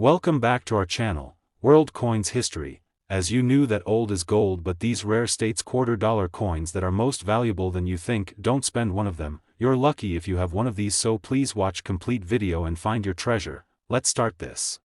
Welcome back to our channel, World Coins History. As you knew that old is gold, but these rare states $quarter coins that are most valuable than you think, don't spend one of them. You're lucky if you have one of these, so please watch complete video and find your treasure. Let's start this.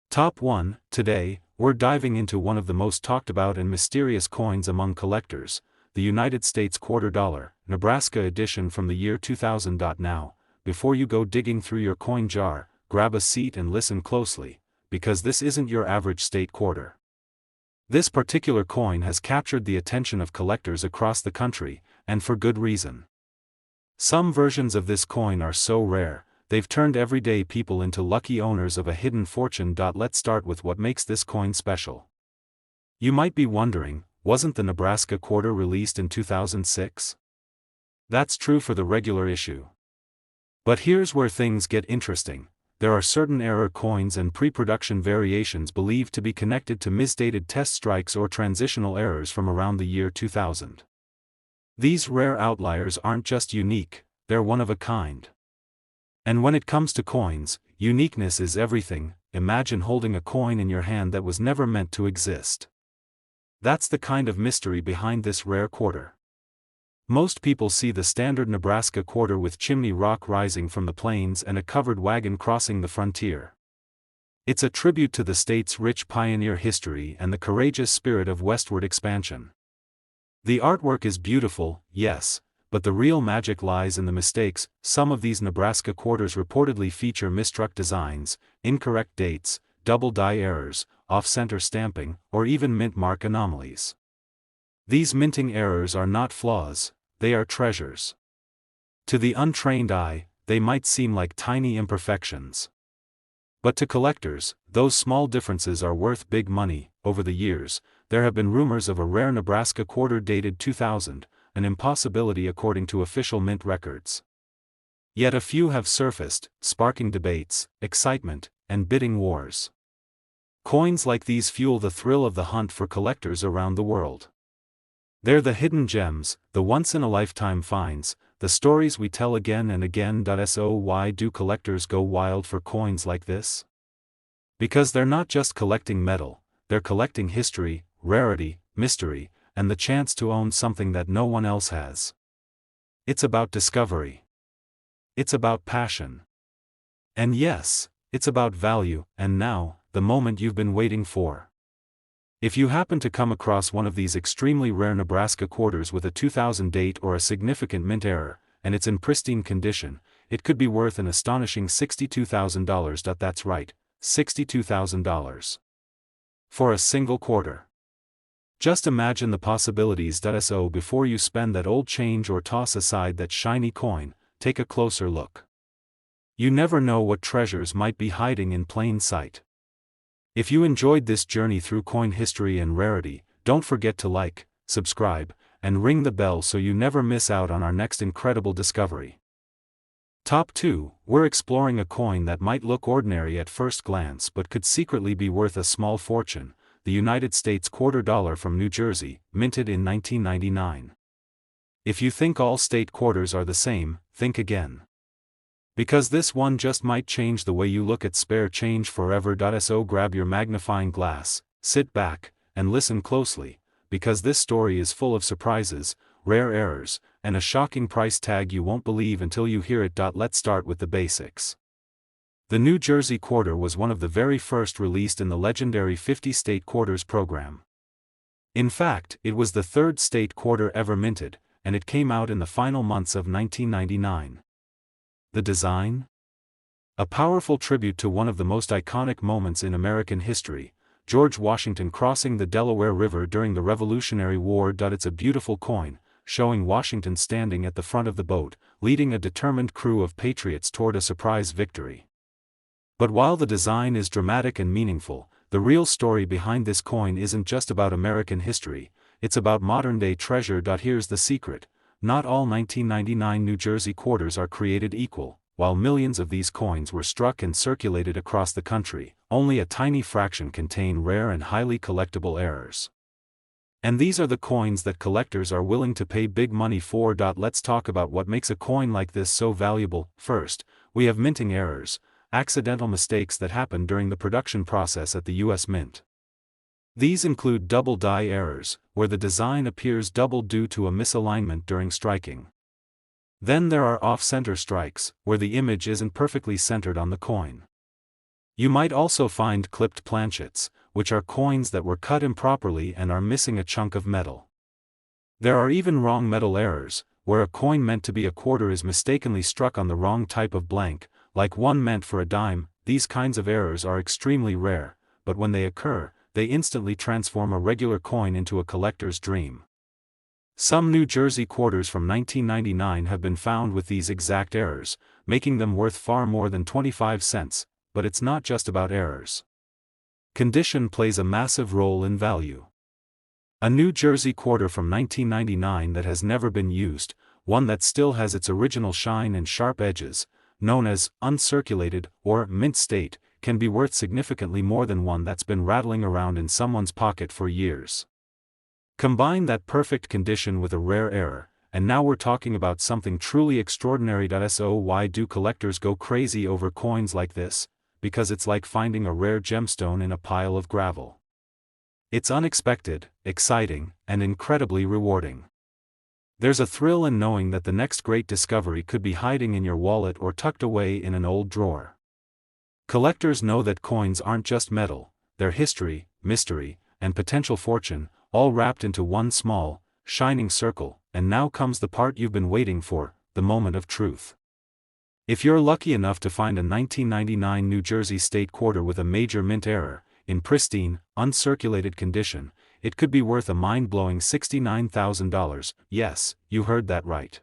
Top 1. Today, we're diving into one of the most talked about and mysterious coins among collectors, the United States $quarter, Nebraska edition from the year 2000. Now, before you go digging through your coin jar, grab a seat and listen closely, because this isn't your average state quarter. This particular coin has captured the attention of collectors across the country, and for good reason. Some versions of this coin are so rare, they've turned everyday people into lucky owners of a hidden fortune. Let's start with what makes this coin special. You might be wondering, wasn't the Nebraska quarter released in 2006? That's true for the regular issue. But here's where things get interesting. There are certain error coins and pre-production variations believed to be connected to misdated test strikes or transitional errors from around the year 2000. These rare outliers aren't just unique, they're one of a kind. And when it comes to coins, uniqueness is everything. Imagine holding a coin in your hand that was never meant to exist. That's the kind of mystery behind this rare quarter. Most people see the standard Nebraska quarter with chimney rock rising from the plains and a covered wagon crossing the frontier. It's a tribute to the state's rich pioneer history and the courageous spirit of westward expansion. The artwork is beautiful, yes, but the real magic lies in the mistakes. Some of these Nebraska quarters reportedly feature misstruck designs, incorrect dates, double die errors, off-center stamping, or even mint mark anomalies. These minting errors are not flaws, they are treasures. To the untrained eye, they might seem like tiny imperfections. But to collectors, those small differences are worth big money. Over the years, there have been rumors of a rare Nebraska quarter dated 2000, an impossibility according to official mint records. Yet a few have surfaced, sparking debates, excitement, and bidding wars. Coins like these fuel the thrill of the hunt for collectors around the world. They're the hidden gems, the once-in-a-lifetime finds, the stories we tell again and again. So why do collectors go wild for coins like this? Because they're not just collecting metal, they're collecting history, rarity, mystery, and the chance to own something that no one else has. It's about discovery. It's about passion. And yes, it's about value. And now, the moment you've been waiting for. If you happen to come across one of these extremely rare Nebraska quarters with a 2000 date or a significant mint error, and it's in pristine condition, it could be worth an astonishing $62,000. That's right, $62,000. For a single quarter. Just imagine the possibilities. So before you spend that old change or toss aside that shiny coin, take a closer look. You never know what treasures might be hiding in plain sight. If you enjoyed this journey through coin history and rarity, don't forget to like, subscribe, and ring the bell so you never miss out on our next incredible discovery. Top 2, we're exploring a coin that might look ordinary at first glance but could secretly be worth a small fortune, the United States $quarter from New Jersey, minted in 1999. If you think all state quarters are the same, think again. Because this one just might change the way you look at spare change forever. So grab your magnifying glass, sit back, and listen closely, because this story is full of surprises, rare errors, and a shocking price tag you won't believe until you hear it. Let's start with the basics. The New Jersey quarter was one of the very first released in the legendary 50-state quarters program. In fact, it was the third state quarter ever minted, and it came out in the final months of 1999. The design? A powerful tribute to one of the most iconic moments in American history, George Washington crossing the Delaware River during the Revolutionary War. It's a beautiful coin, showing Washington standing at the front of the boat, leading a determined crew of patriots toward a surprise victory. But while the design is dramatic and meaningful, the real story behind this coin isn't just about American history, it's about modern-day treasure. Here's the secret. Not all 1999 New Jersey quarters are created equal. While millions of these coins were struck and circulated across the country, only a tiny fraction contain rare and highly collectible errors. And these are the coins that collectors are willing to pay big money for. Let's talk about what makes a coin like this so valuable. First, we have minting errors. accidental mistakes that happen during the production process at the U.S. Mint. These include double die errors, where the design appears double due to a misalignment during striking. Then there are off-center strikes, where the image isn't perfectly centered on the coin. You might also find clipped planchets, which are coins that were cut improperly and are missing a chunk of metal. There are even wrong metal errors, where a coin meant to be a quarter is mistakenly struck on the wrong type of blank, like one meant for a dime. These kinds of errors are extremely rare, but when they occur, they instantly transform a regular coin into a collector's dream. Some New Jersey quarters from 1999 have been found with these exact errors, making them worth far more than 25 cents, but it's not just about errors. Condition plays a massive role in value. A New Jersey quarter from 1999 that has never been used, one that still has its original shine and sharp edges, known as uncirculated or mint state, can be worth significantly more than one that's been rattling around in someone's pocket for years. Combine that perfect condition with a rare error, and now we're talking about something truly extraordinary. So why do collectors go crazy over coins like this? Because it's like finding a rare gemstone in a pile of gravel. It's unexpected, exciting, and incredibly rewarding. There's a thrill in knowing that the next great discovery could be hiding in your wallet or tucked away in an old drawer. Collectors know that coins aren't just metal, they're history, mystery, and potential fortune, all wrapped into one small, shining circle. And now comes the part you've been waiting for, the moment of truth. If you're lucky enough to find a 1999 New Jersey state quarter with a major mint error, in pristine, uncirculated condition, it could be worth a mind-blowing $69,000. Yes, you heard that right.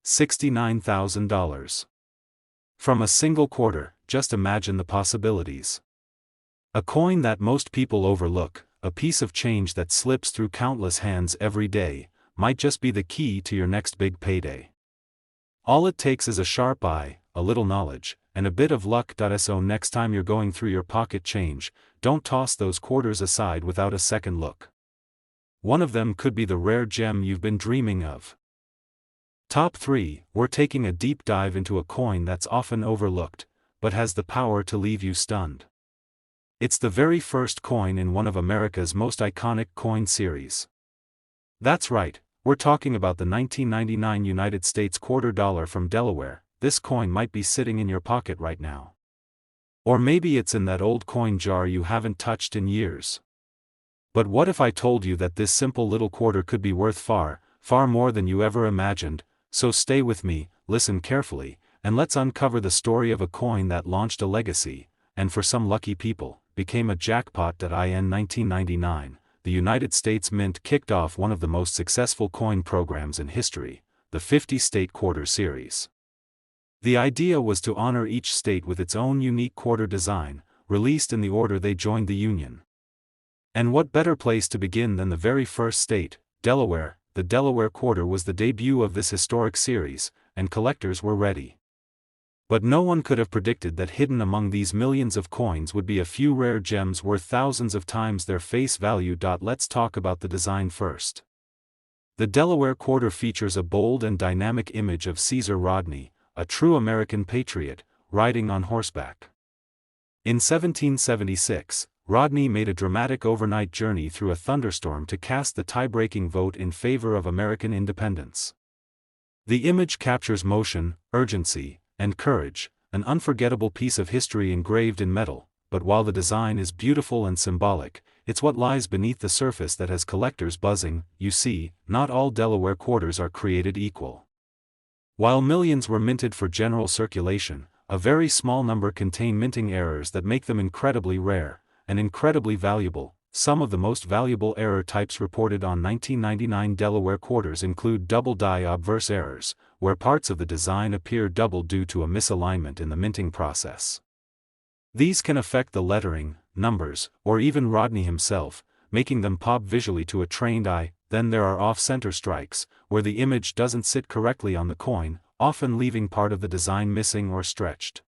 $69,000. From a single quarter, just imagine the possibilities. A coin that most people overlook, a piece of change that slips through countless hands every day, might just be the key to your next big payday. All it takes is a sharp eye, a little knowledge, and a bit of luck. So next time you're going through your pocket change, don't toss those quarters aside without a second look. One of them could be the rare gem you've been dreaming of. Top 3, we're taking a deep dive into a coin that's often overlooked, but has the power to leave you stunned. It's the very first coin in one of America's most iconic coin series. That's right, we're talking about the 1999 United States quarter dollar from Delaware. This coin might be sitting in your pocket right now. Or maybe it's in that old coin jar you haven't touched in years. But what if I told you that this simple little quarter could be worth far, far more than you ever imagined? So stay with me, listen carefully, and let's uncover the story of a coin that launched a legacy, and for some lucky people, became a jackpot. In 1999, the United States Mint kicked off one of the most successful coin programs in history, the 50-state quarter series. The idea was to honor each state with its own unique quarter design, released in the order they joined the Union. And what better place to begin than the very first state, Delaware? The Delaware quarter was the debut of this historic series, and collectors were ready. But no one could have predicted that hidden among these millions of coins would be a few rare gems worth thousands of times their face value. Let's talk about the design first. The Delaware quarter features a bold and dynamic image of Caesar Rodney, a true American patriot, riding on horseback. In 1776, Rodney made a dramatic overnight journey through a thunderstorm to cast the tie-breaking vote in favor of American independence. The image captures motion, urgency, and courage, an unforgettable piece of history engraved in metal. But while the design is beautiful and symbolic, it's what lies beneath the surface that has collectors buzzing. You see, not all Delaware quarters are created equal. While millions were minted for general circulation, a very small number contain minting errors that make them incredibly rare, and incredibly valuable. Some of the most valuable error types reported on 1999 Delaware quarters include double die obverse errors, where parts of the design appear double due to a misalignment in the minting process. These can affect the lettering, numbers, or even Rodney himself, making them pop visually to a trained eye. Then there are off-center strikes, where the image doesn't sit correctly on the coin, often leaving part of the design missing or stretched.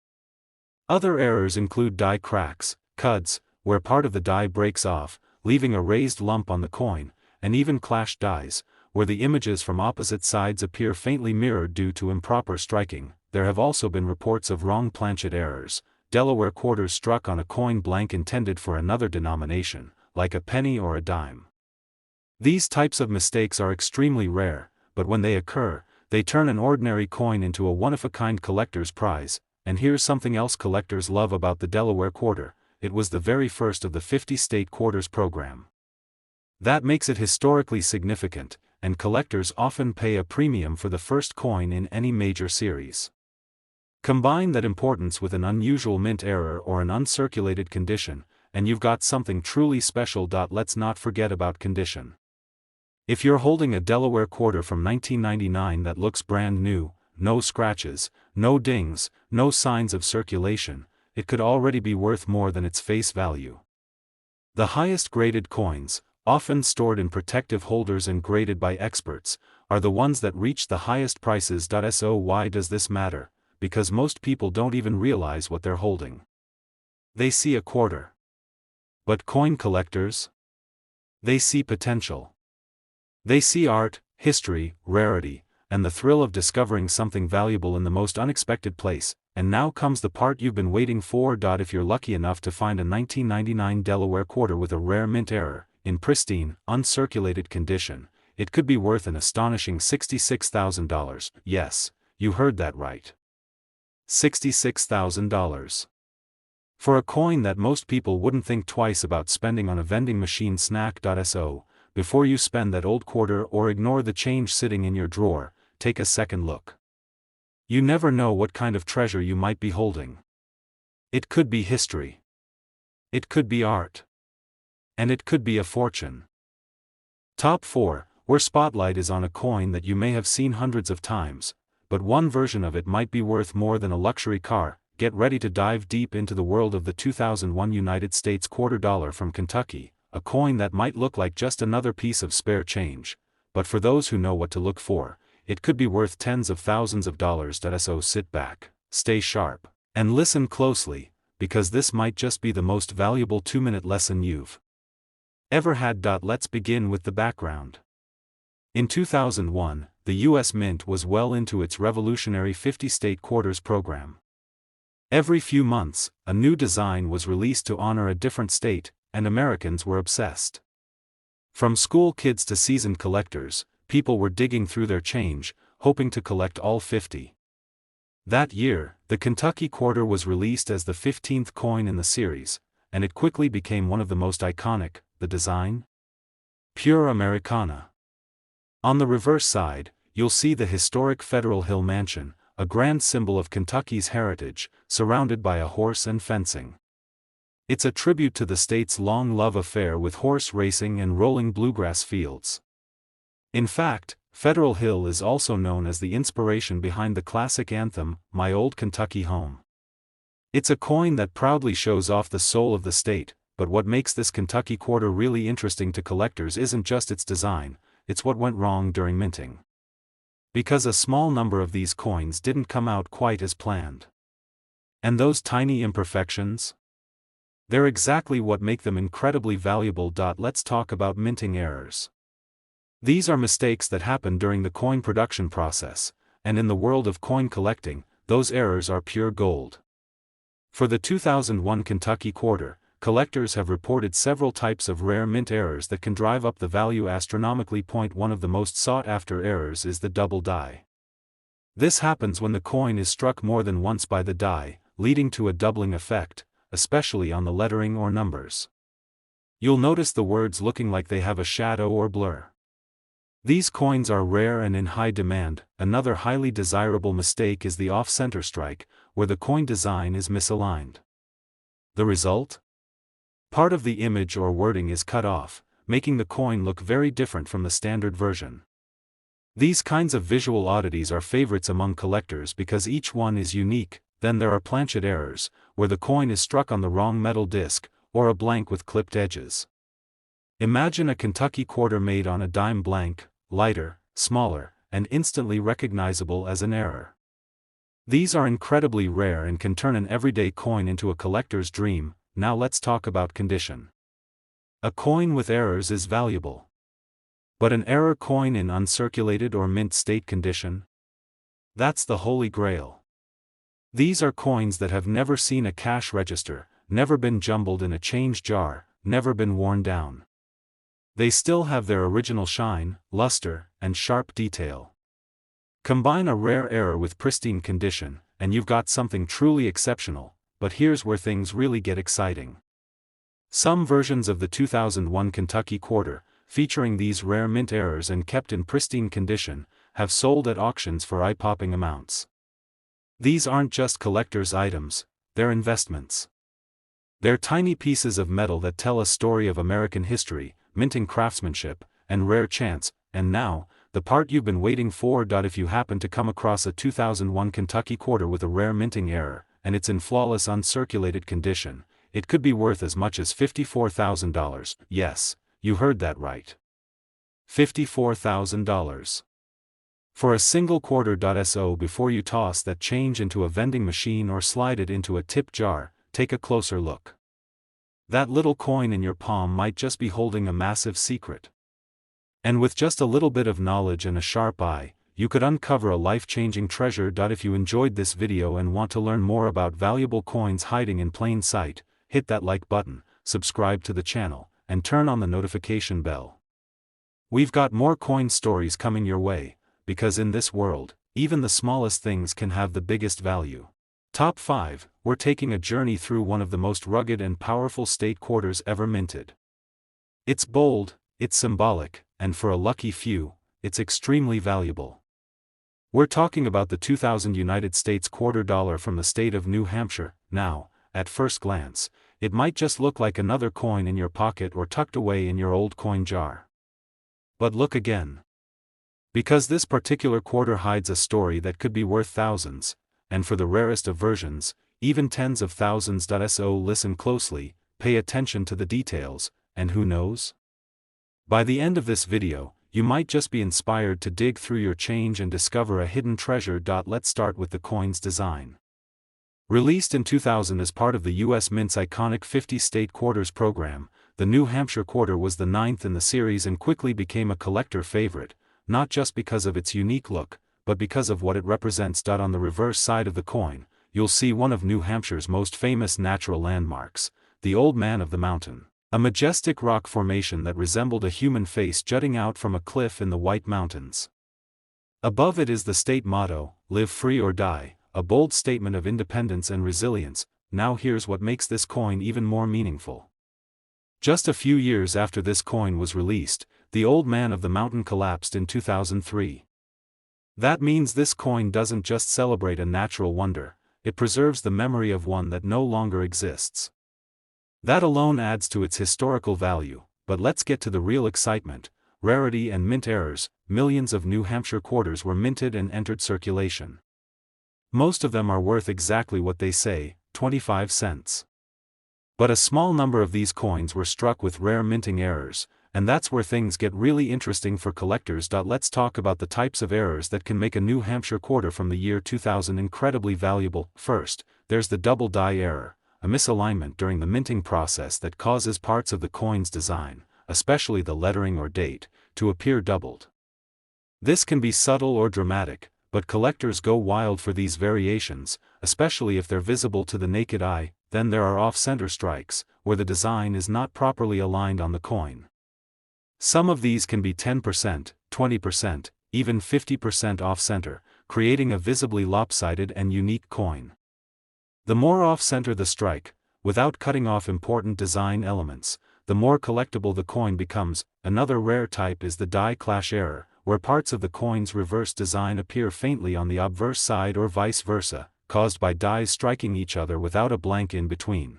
Other errors include die cracks, cuds, where part of the die breaks off, leaving a raised lump on the coin, and even clashed dies, where the images from opposite sides appear faintly mirrored due to improper striking. There have also been reports of wrong Planchet errors, Delaware quarters struck on a coin blank intended for another denomination, like a penny or a dime. These types of mistakes are extremely rare, but when they occur, they turn an ordinary coin into a one-of-a-kind collector's prize. And here's something else collectors love about the Delaware quarter: it was the very first of the 50-state quarters program. That makes it historically significant, and collectors often pay a premium for the first coin in any major series. Combine that importance with an unusual mint error or an uncirculated condition, and you've got something truly special. Let's not forget about condition. If you're holding a Delaware quarter from 1999 that looks brand new, no scratches, no dings, no signs of circulation, it could already be worth more than its face value. The highest graded coins, often stored in protective holders and graded by experts, are the ones that reach the highest prices. So why does this matter? Because most people don't even realize what they're holding. They see a quarter. But coin collectors? They see potential. They see art, history, rarity, and the thrill of discovering something valuable in the most unexpected place. And now comes the part you've been waiting for. If you're lucky enough to find a 1999 Delaware quarter with a rare mint error, in pristine, uncirculated condition, it could be worth an astonishing $66,000. Yes, you heard that right. $66,000. For a coin that most people wouldn't think twice about spending on a vending machine snack. So, before you spend that old quarter or ignore the change sitting in your drawer, take a second look. You never know what kind of treasure you might be holding. It could be history. It could be art. And it could be a fortune. Top 4, where spotlight is on a coin that you may have seen hundreds of times, but one version of it might be worth more than a luxury car. Get ready to dive deep into the world of the 2001 United States quarter dollar from Kentucky, a coin that might look like just another piece of spare change, but for those who know what to look for, it could be worth tens of thousands of dollars. So sit back, stay sharp, and listen closely, because this might just be the most valuable 2-minute lesson you've ever had. Let's begin with the background. In 2001, the U.S. Mint was well into its revolutionary 50-state quarters program. Every few months, a new design was released to honor a different state, and Americans were obsessed. From school kids to seasoned collectors, people were digging through their change, hoping to collect all 50. That year, the Kentucky quarter was released as the 15th coin in the series, and it quickly became one of the most iconic. The design? Pure Americana. On the reverse side, you'll see the historic Federal Hill Mansion, a grand symbol of Kentucky's heritage, surrounded by a horse and fencing. It's a tribute to the state's long love affair with horse racing and rolling bluegrass fields. In fact, Federal Hill is also known as the inspiration behind the classic anthem, My Old Kentucky Home. It's a coin that proudly shows off the soul of the state, but what makes this Kentucky quarter really interesting to collectors isn't just its design, it's what went wrong during minting. Because a small number of these coins didn't come out quite as planned. And those tiny imperfections? They're exactly what make them incredibly valuable. Let's talk about minting errors. These are mistakes that happen during the coin production process, and in the world of coin collecting, those errors are pure gold. For the 2001 Kentucky quarter, collectors have reported several types of rare mint errors that can drive up the value astronomically. One of the most sought-after errors is the double die. This happens when the coin is struck more than once by the die, leading to a doubling effect, especially on the lettering or numbers. You'll notice the words looking like they have a shadow or blur. These coins are rare and in high demand. Another highly desirable mistake is the off-center strike, where the coin design is misaligned. The result? Part of the image or wording is cut off, making the coin look very different from the standard version. These kinds of visual oddities are favorites among collectors because each one is unique. Then there are Planchet errors, where the coin is struck on the wrong metal disc, or a blank with clipped edges. Imagine a Kentucky quarter made on a dime blank, lighter, smaller, and instantly recognizable as an error. These are incredibly rare and can turn an everyday coin into a collector's dream. Now let's talk about condition. A coin with errors is valuable. But an error coin in uncirculated or mint state condition? That's the holy grail. These are coins that have never seen a cash register, never been jumbled in a change jar, never been worn down. They still have their original shine, luster, and sharp detail. Combine a rare error with pristine condition, and you've got something truly exceptional. But here's where things really get exciting. Some versions of the 2001 Kentucky Quarter, featuring these rare mint errors and kept in pristine condition, have sold at auctions for eye-popping amounts. These aren't just collector's items, they're investments. They're tiny pieces of metal that tell a story of American history, minting craftsmanship, and rare chance. And now, the part you've been waiting for. If you happen to come across a 2001 Kentucky Quarter with a rare minting error, and it's in flawless uncirculated condition, it could be worth as much as $54,000. Yes, you heard that right. $54,000. For a single quarter. So before you toss that change into a vending machine or slide it into a tip jar, take a closer look. That little coin in your palm might just be holding a massive secret. And with just a little bit of knowledge and a sharp eye, you could uncover a life-changing treasure. If you enjoyed this video and want to learn more about valuable coins hiding in plain sight, hit that like button, subscribe to the channel, and turn on the notification bell. We've got more coin stories coming your way, because in this world, even the smallest things can have the biggest value. Top 5, we're taking a journey through one of the most rugged and powerful state quarters ever minted. It's bold, it's symbolic, and for a lucky few, it's extremely valuable. We're talking about the 2000 United States quarter dollar from the state of New Hampshire. Now, at first glance, it might just look like another coin in your pocket or tucked away in your old coin jar. But look again. Because this particular quarter hides a story that could be worth thousands, and for the rarest of versions, even tens of thousands. So listen closely, pay attention to the details, and who knows? By the end of this video, you might just be inspired to dig through your change and discover a hidden treasure. Let's start with the coin's design. Released in 2000 as part of the U.S. Mint's iconic 50-state quarters program, the New Hampshire quarter was the 9th in the series and quickly became a collector favorite, not just because of its unique look, but because of what it represents. On the reverse side of the coin, you'll see one of New Hampshire's most famous natural landmarks, the Old Man of the Mountain, a majestic rock formation that resembled a human face jutting out from a cliff in the White Mountains. Above it is the state motto, "Live free or die," a bold statement of independence and resilience. Now here's what makes this coin even more meaningful. Just a few years after this coin was released, the Old Man of the Mountain collapsed in 2003. That means this coin doesn't just celebrate a natural wonder, it preserves the memory of one that no longer exists. That alone adds to its historical value. But let's get to the real excitement: rarity and mint errors. Millions of New Hampshire quarters were minted and entered circulation. Most of them are worth exactly what they say, 25 cents. But a small number of these coins were struck with rare minting errors, and that's where things get really interesting for collectors. Let's talk about the types of errors that can make a New Hampshire quarter from the year 2000 incredibly valuable. First, there's the double die error, a misalignment during the minting process that causes parts of the coin's design, especially the lettering or date, to appear doubled. This can be subtle or dramatic, but collectors go wild for these variations, especially if they're visible to the naked eye. Then there are off-center strikes, where the design is not properly aligned on the coin. Some of these can be 10%, 20%, even 50% off-center, creating a visibly lopsided and unique coin. The more off-center the strike, without cutting off important design elements, the more collectible the coin becomes. Another rare type is the die clash error, where parts of the coin's reverse design appear faintly on the obverse side or vice versa, caused by dies striking each other without a blank in between.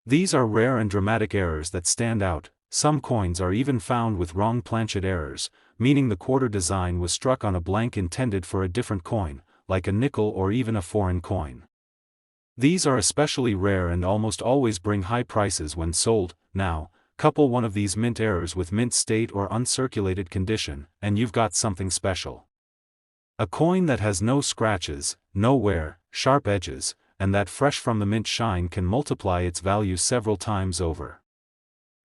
These are rare and dramatic errors that stand out. Some coins are even found with wrong Planchet errors, meaning the quarter design was struck on a blank intended for a different coin, like a nickel or even a foreign coin. These are especially rare and almost always bring high prices when sold. Now, couple one of these mint errors with mint state or uncirculated condition, and you've got something special. A coin that has no scratches, no wear, sharp edges, and that fresh from the mint shine can multiply its value several times over.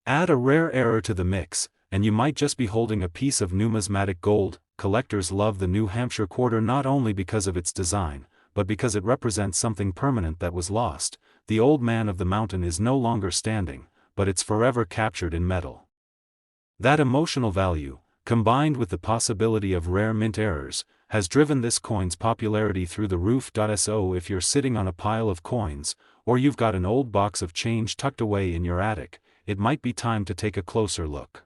Add a rare error to the mix, and you might just be holding a piece of numismatic gold. Collectors love the New Hampshire quarter not only because of its design, but because it represents something permanent that was lost. The old man of the mountain is no longer standing, but it's forever captured in metal. That emotional value, combined with the possibility of rare mint errors, has driven this coin's popularity through the roof. So if you're sitting on a pile of coins, or you've got an old box of change tucked away in your attic, it might be time to take a closer look.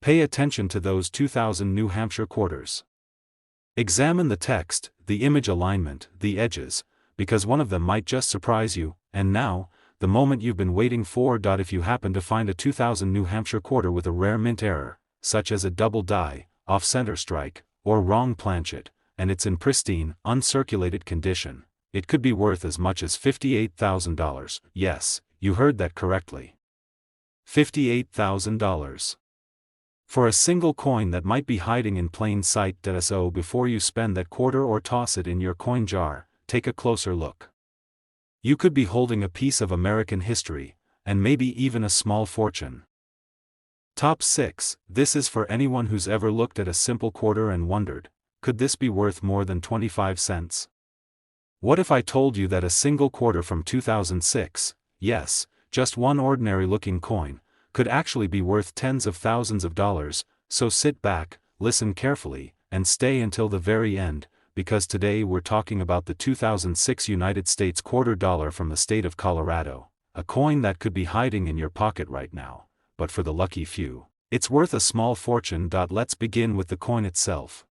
Pay attention to those 2000 New Hampshire quarters. Examine the text, the image alignment, the edges, because one of them might just surprise you. And now, the moment you've been waiting for. If you happen to find a 2000 New Hampshire quarter with a rare mint error, such as a double die, off-center strike, or wrong planchet, and it's in pristine, uncirculated condition, it could be worth as much as $58,000. Yes, you heard that correctly. $58,000. For a single coin that might be hiding in plain sight. So before you spend that quarter or toss it in your coin jar, take a closer look. You could be holding a piece of American history, and maybe even a small fortune. Top 6. This is for anyone who's ever looked at a simple quarter and wondered, could this be worth more than 25 cents? What if I told you that a single quarter from 2006, yes, just one ordinary-looking coin, could actually be worth tens of thousands of dollars? So sit back, listen carefully, and stay until the very end, because today we're talking about the 2006 United States quarter dollar from the state of Colorado, a coin that could be hiding in your pocket right now, but for the lucky few, it's worth a small fortune. Let's begin with the coin itself.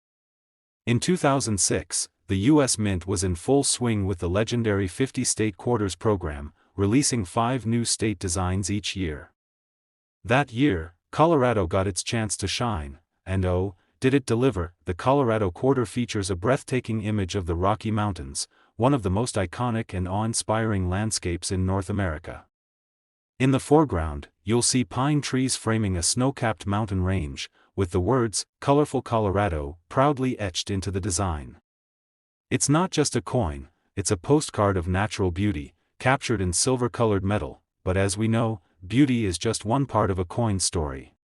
In 2006, the U.S. Mint was in full swing with the legendary 50-state quarters program, releasing 5 new state designs each year. That year, Colorado got its chance to shine, and oh, did it deliver. The Colorado quarter features a breathtaking image of the Rocky Mountains, one of the most iconic and awe-inspiring landscapes in North America. In the foreground, you'll see pine trees framing a snow-capped mountain range, with the words, "Colorful Colorado," proudly etched into the design. It's not just a coin, it's a postcard of natural beauty, captured in silver-colored metal, but as we know, beauty is just one part of a coin story.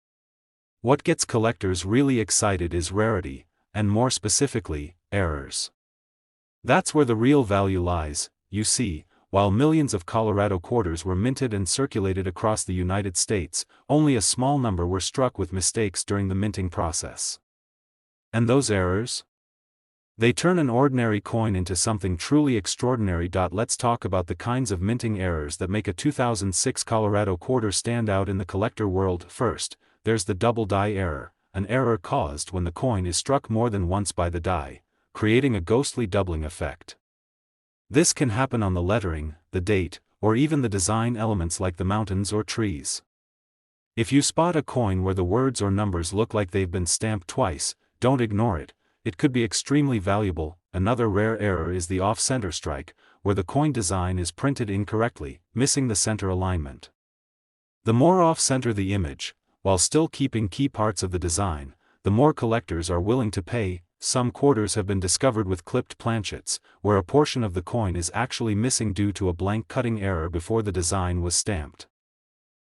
What gets collectors really excited is rarity, and more specifically, errors. That's where the real value lies. You see, while millions of Colorado quarters were minted and circulated across the United States, only a small number were struck with mistakes during the minting process. And those errors? They turn an ordinary coin into something truly extraordinary. Let's talk about the kinds of minting errors that make a 2006 Colorado quarter stand out in the collector world. First, there's the double die error, an error caused when the coin is struck more than once by the die, creating a ghostly doubling effect. This can happen on the lettering, the date, or even the design elements like the mountains or trees. If you spot a coin where the words or numbers look like they've been stamped twice, don't ignore it. It could be extremely valuable. Another rare error is the off-center strike, where the coin design is printed incorrectly, missing the center alignment. The more off-center the image, while still keeping key parts of the design, the more collectors are willing to pay. Some quarters have been discovered with clipped planchets, where a portion of the coin is actually missing due to a blank cutting error before the design was stamped.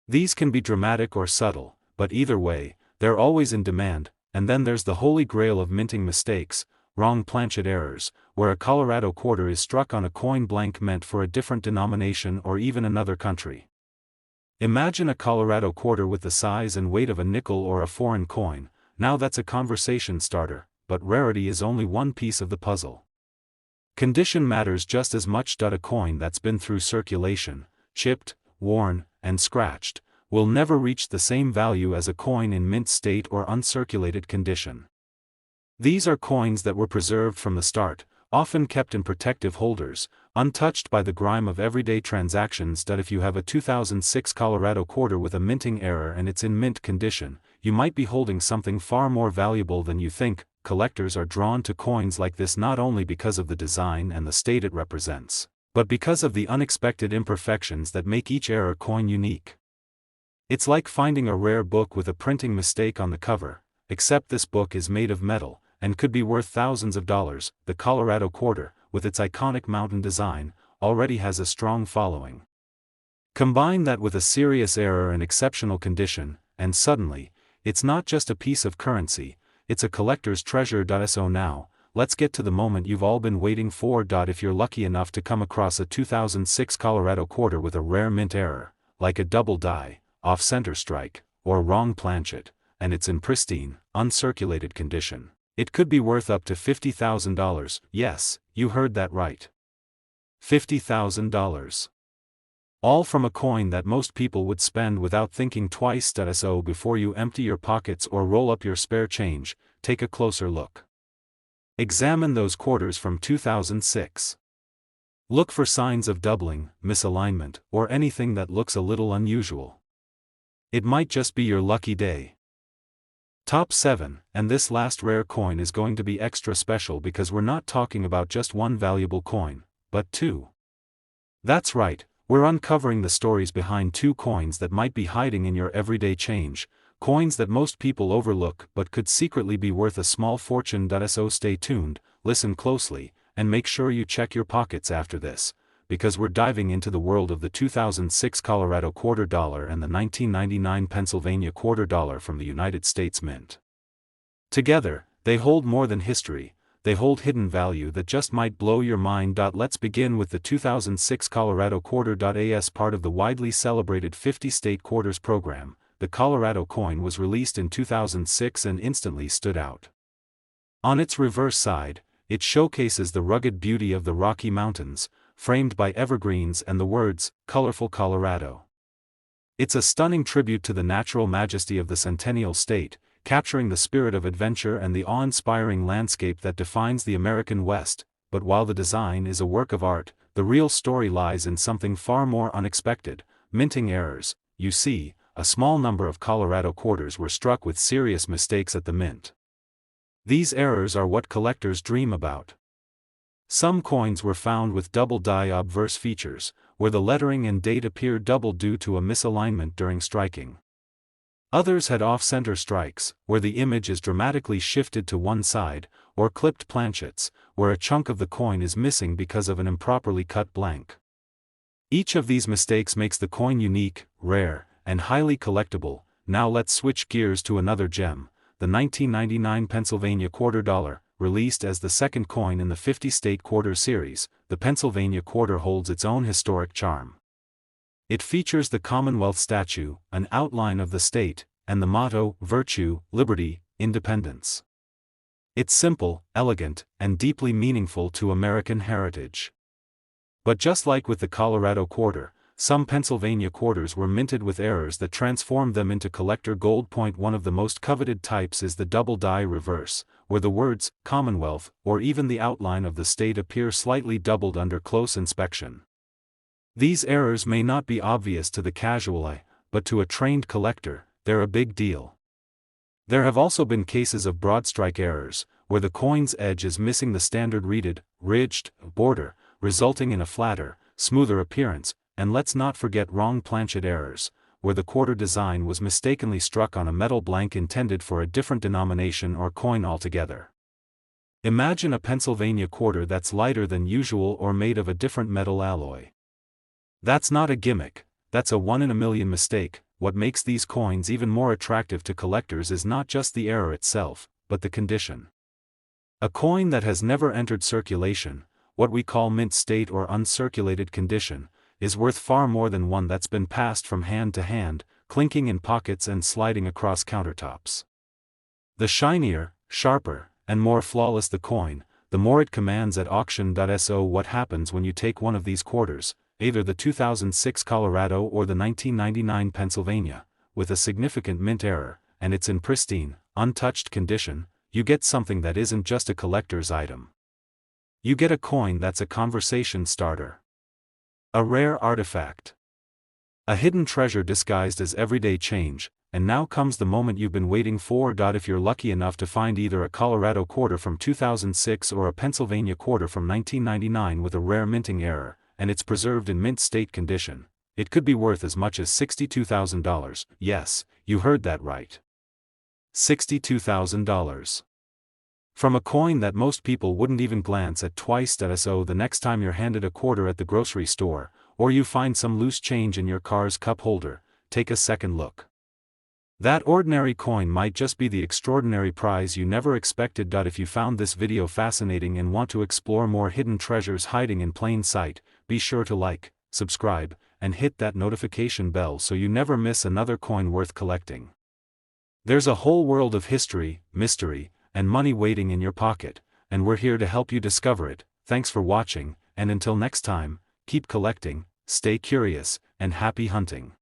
These can be dramatic or subtle, but either way, they're always in demand. And then there's the holy grail of minting mistakes, wrong planchet errors, where a Colorado quarter is struck on a coin blank meant for a different denomination or even another country. Imagine a Colorado quarter with the size and weight of a nickel or a foreign coin. Now that's a conversation starter, but rarity is only one piece of the puzzle. Condition matters just as much. A coin that's been through circulation, chipped, worn, and scratched, will never reach the same value as a coin in mint state or uncirculated condition. These are coins that were preserved from the start, often kept in protective holders, untouched by the grime of everyday transactions. If you have a 2006 Colorado quarter with a minting error and it's in mint condition, you might be holding something far more valuable than you think. Collectors are drawn to coins like this not only because of the design and the state it represents, but because of the unexpected imperfections that make each error coin unique. It's like finding a rare book with a printing mistake on the cover, except this book is made of metal, and could be worth thousands of dollars. The Colorado quarter, with its iconic mountain design, already has a strong following. Combine that with a serious error and exceptional condition, and suddenly, it's not just a piece of currency, it's a collector's treasure. So now, let's get to the moment you've all been waiting for. If you're lucky enough to come across a 2006 Colorado quarter with a rare mint error, like a double die, off-center strike, or wrong planchet, and it's in pristine, uncirculated condition, it could be worth up to $50,000. Yes, you heard that right. $50,000. All from a coin that most people would spend without thinking twice. So before you empty your pockets or roll up your spare change, take a closer look. Examine those quarters from 2006. Look for signs of doubling, misalignment, or anything that looks a little unusual. It might just be your lucky day. Top 7, and this last rare coin is going to be extra special because we're not talking about just one valuable coin, but two. That's right, we're uncovering the stories behind two coins that might be hiding in your everyday change, coins that most people overlook but could secretly be worth a small fortune. So stay tuned, listen closely, and make sure you check your pockets after this, because we're diving into the world of the 2006 Colorado quarter dollar and the 1999 Pennsylvania quarter dollar from the United States Mint. Together, they hold more than history, they hold hidden value that just might blow your mind. Let's begin with the 2006 Colorado quarter. As part of the widely celebrated 50-state quarters program, the Colorado coin was released in 2006 and instantly stood out. On its reverse side, it showcases the rugged beauty of the Rocky Mountains, framed by evergreens and the words, "Colorful Colorado." It's a stunning tribute to the natural majesty of the Centennial State, capturing the spirit of adventure and the awe-inspiring landscape that defines the American West. But while the design is a work of art, the real story lies in something far more unexpected: minting errors. You see, a small number of Colorado quarters were struck with serious mistakes at the mint. These errors are what collectors dream about. Some coins were found with double die obverse features, where the lettering and date appeared double due to a misalignment during striking. Others had off-center strikes, where the image is dramatically shifted to one side, or clipped planchets, where a chunk of the coin is missing because of an improperly cut blank. Each of these mistakes makes the coin unique, rare, and highly collectible. Now let's switch gears to another gem, the 1999 Pennsylvania quarter dollar. Released as the second coin in the 50-state quarter series, the Pennsylvania quarter holds its own historic charm. It features the Commonwealth statue, an outline of the state, and the motto, Virtue, Liberty, Independence. It's simple, elegant, and deeply meaningful to American heritage. But just like with the Colorado quarter, some Pennsylvania quarters were minted with errors that transformed them into collector gold. One of the most coveted types is the double die reverse, where the words, Commonwealth, or even the outline of the state appear slightly doubled under close inspection. These errors may not be obvious to the casual eye, but to a trained collector, they're a big deal. There have also been cases of broad strike errors, where the coin's edge is missing the standard reeded, ridged, border, resulting in a flatter, smoother appearance. And let's not forget wrong planchet errors, where the quarter design was mistakenly struck on a metal blank intended for a different denomination or coin altogether. Imagine a Pennsylvania quarter that's lighter than usual or made of a different metal alloy. That's not a gimmick, that's a one-in-a-million mistake. What makes these coins even more attractive to collectors is not just the error itself, but the condition. A coin that has never entered circulation, what we call mint state or uncirculated condition, is worth far more than one that's been passed from hand to hand, clinking in pockets and sliding across countertops. The shinier, sharper, and more flawless the coin, the more it commands at auction. So what happens when you take one of these quarters, either the 2006 Colorado or the 1999 Pennsylvania, with a significant mint error, and it's in pristine, untouched condition? You get something that isn't just a collector's item. You get a coin that's a conversation starter. A rare artifact. A hidden treasure disguised as everyday change. And now comes the moment you've been waiting for. If you're lucky enough to find either a Colorado quarter from 2006 or a Pennsylvania quarter from 1999 with a rare minting error, and it's preserved in mint state condition, it could be worth as much as $62,000. Yes, you heard that right. $62,000. From a coin that most people wouldn't even glance at twice. So the next time you're handed a quarter at the grocery store, or you find some loose change in your car's cup holder, take a second look. That ordinary coin might just be the extraordinary prize you never expected. If you found this video fascinating and want to explore more hidden treasures hiding in plain sight, be sure to like, subscribe, and hit that notification bell so you never miss another coin worth collecting. There's a whole world of history, mystery, and money waiting in your pocket, and we're here to help you discover it. Thanks for watching, and until next time, keep collecting, stay curious, and happy hunting.